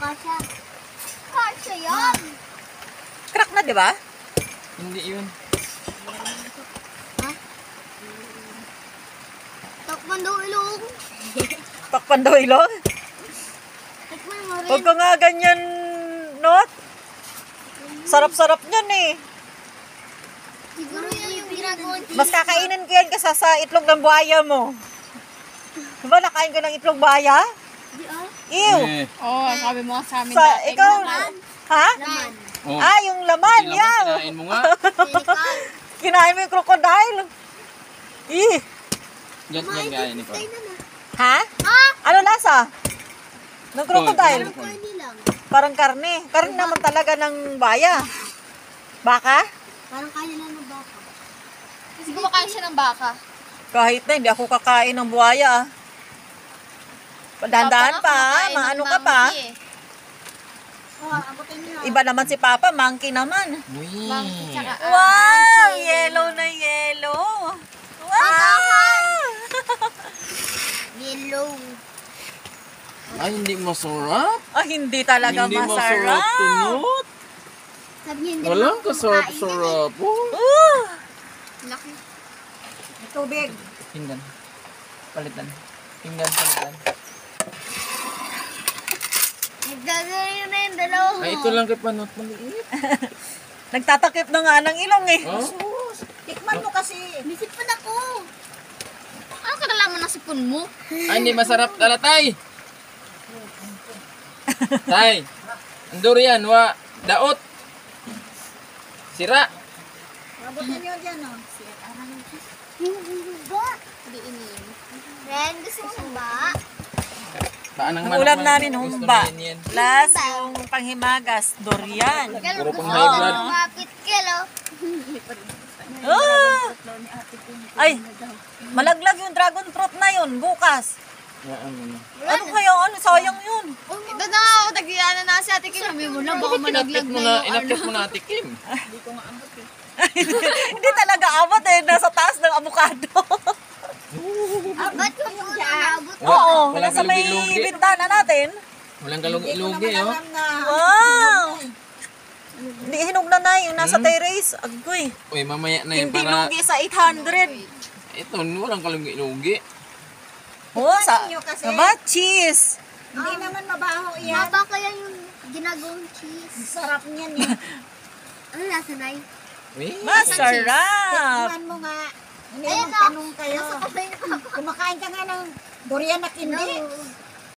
Kasha. Kasha yan. Crack na, di ba? Hindi yun. Ha? Takpan daw ilong. Takpan daw ilong. Takpan mo rin. Huwag ka nga ganyan, Not. Sarap-sarap niyan eh. Siguro yan yung ginagawa. Mas kakainin ko yan kasi sa itlog ng buhaya mo. Diba nakain ka ng itlog buhaya? Di ah. Ew. Oo, sabi mo sa amin Sa, dati. ikaw, ha? Laman. Oh. Ah, yung laman, Yung yaw. kinain mo nga. Silikal. Kinain mo yung crocodile. Eh. Yan kinain ni Ay na na. Ha? Ah! Ano lasa? Ng crocodile? Oh. Kain nilang. Parang karne. Karne naman talaga ng baya. Baka? Parang kain nila ng baka. Kasi kumakain siya ng baka. Kahit na, hindi ako kakain ng buhaya. Dahan-dahan Papa nga pa, kumakain ng maano ka pa. monkey eh. Oh, abutin nila. Iba naman si Papa, monkey naman. Monkey tsaka Wow! monkey. Yellow na yellow. Wow! Yellow. Ay, hindi masarap. Ah, hindi talaga Hindi masarap masarap. tunot. Sabi niya hindi Walang naman kumakain kasarap-sarap. Oh. Laki. Tubig. Pinggan. Palitan. Pinggan, palitan. Nagdagay na yung dalawa. Ay, ito lang kay Panot. Maliit. Nagtatakip na nga ng ilong eh. Oh? Tikman mo kasi. Bisip pa na ko. Ano ka nalaman ng sipon mo? Ay, hindi masarap tala, tay. Tay. Ang durian, wa. Daot. Sira. Mabutin nyo dyan, oh. Yung ba? Hindi iniin. Ren, gusto mo ba? Paanang Ang ulam namin, Gusto humba. na yan. Last, yung panghimagas, durian. Puro pang Gusto high mo blood. lumapit ka, lo? Ah! Ay, malaglag yung dragon fruit na yun, bukas. Yaan mo na. Ano kaya, ano, sayang yun. Ito na nga ako, tagiyana na si Ate Kim. Sabi mo na, baka managlag Inakit na mo na, yung inakit mo na, Ate Kim. Hindi talaga abot eh, nasa taas ng avocado. Ba't yung una naabot? Oo, Walang nasa may kalugi-lugi. bintana natin. Walang kalug-ilugi, oh. Wow! Hindi hinog na na yung nasa terrace. Agoy. Uy, mamaya na yun Hindi para... lugi sa 800. Ito, walang kalug-ilugi. Oh, sa ba? Cheese. Hindi naman mabaho yan. Baba kaya yung ginagawang cheese. Sarap niyan eh. Ano nasa na yun? Uy, Masarap. Tikman mo nga. Hindi Ayan mo tanong kayo. Nasa kamay na ako. Kumakain ka nga ng durian na kindi. No.